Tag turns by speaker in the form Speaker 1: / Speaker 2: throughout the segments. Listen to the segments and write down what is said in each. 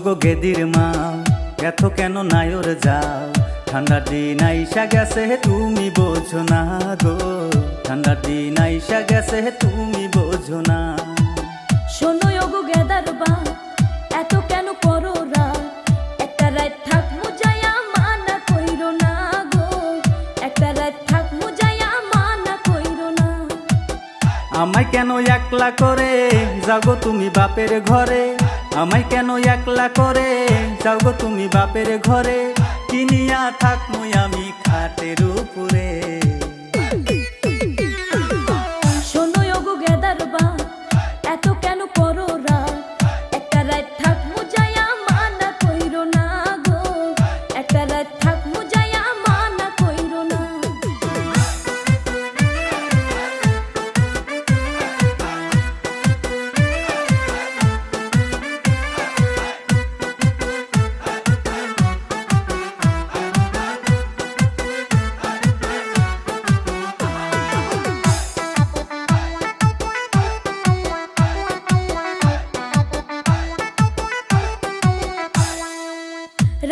Speaker 1: গো গেদির মা, এত কেন নায়র যাও? ঠান্ডার দিন আইসা গেছে তুমি বোঝো না গো, ঠান্ডার দিন আইসা গেছে তুমি বোঝো না।
Speaker 2: শোনো গো গেদার বা, এত কেন করো রাত? একটা রাত থাক মুজায়া মানা কইরো না গো, একটা রাত থাক মুজায়া মানা কইরো না।
Speaker 1: আমায় কেন একলা করে যাও গো তুমি বাপের ঘরে? আমায় কেন একলা করে যাও গো তুমি বাপের ঘরে? কিনিয়া থাকমু আমি খাটের উপরে।
Speaker 2: শোনো গো গেদার বা, এত কেন করো রাত? একটা রাত থাক মুজায়া মানা কইরো না গো, একটা রাত থাক মুজায়া মানা কইরো না।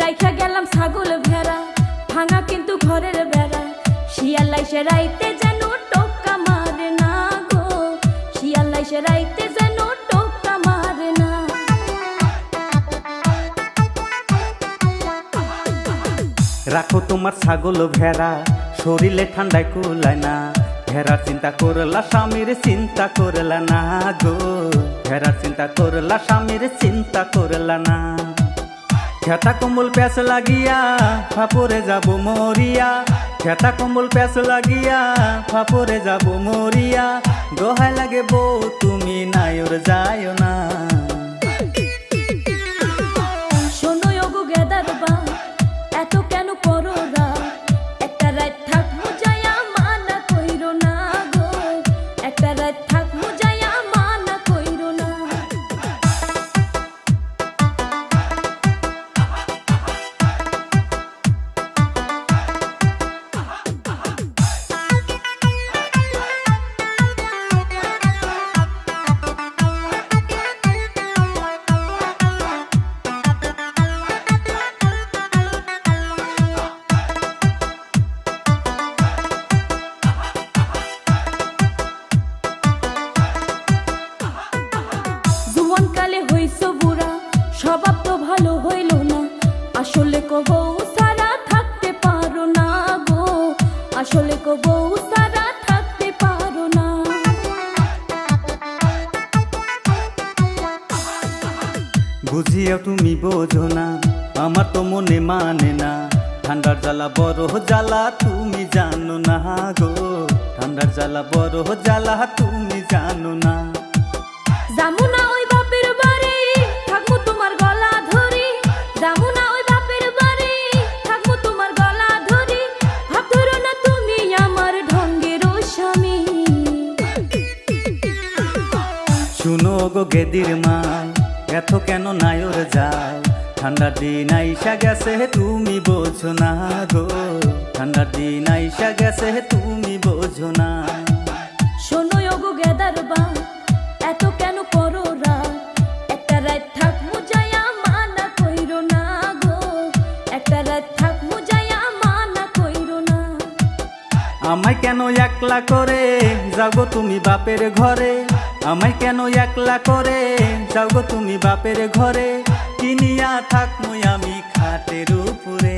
Speaker 2: রাইখা গেলাম ছাগল ভেড়া, ভাঙা কিন্তু ঘরের বেড়া। শিয়াল আইসে রাইতে যেন টোকা মারে না গো, শিয়াল আইসে রাইতে যেন টোকা মারে না।
Speaker 1: রাখো তোমার ছাগল ভেড়া, শরীরে ঠান্ডায় কুলায় না। ভেড়ার চিন্তা করলা স্বামীর চিন্তা করলা না গো, ভেড়ার চিন্তা করলা স্বামীর চিন্তা করলা না। খেতা কম্বল প্যাস লাগিয়া ফাপরে যাব মরিয়া, খেতা কম্বল প্যাস লাগিয়া ফাপরে যাব মরিয়া। দোহাই লাগে বউ তুমি নায়র যায়ও না।
Speaker 2: শোনো গো গেদার বা, এত কেন করো রাত? একটা রাত থাক মুজায়া মানা কইরো না গো, একটা রাত থাক মুজায়া মানা কইরো না। জুয়ানকালে হইছো বুড়া, স্বভাব তো ভালো হইল না। আসলে কো বউ সারা থাকতে পারো না গো, আসলে কো বউ সারা থাকতে পারো না।
Speaker 1: বুঝিও তুমি বোঝো না, আমার তো মনে মানে না। ঠান্ডার জ্বালা বড় জ্বালা তুমি জানো না গো, ঠান্ডার জ্বালা বড় জ্বালা তুমি জানো না।
Speaker 2: জামুনা ওই বাপের বাড়ি, থাকবো তোমার গলা ধরি। জামুনা ওই বাপের বাড়ি, থাকবো তোমার গলা ধরি। ভাব ধরো না তুমি আমার ঢঙ্গের স্বামী।
Speaker 1: শুনো গো গেদির মা, এত কেন নায়র যাও? ঠান্ডার দিন আইসা গেছে তুমি বোঝো না গো, ঠান্ডার দিন আইসা গেছে তুমি বোঝো না।
Speaker 2: শোনো গো গেদার বা, এত কেন করো রাত? একটা রাত থাক মুজায়া মানা কইরো না গো, একটা রাত থাক মুজায়া মানা কইরো না।
Speaker 1: আমায় কেন একলা করে যাও গো তুমি বাপের ঘরে? আমায় কেন একলা করে যাও গো তুমি বাপের ঘরে? কিনিয়া থাকমু আমি খাটের উপরে।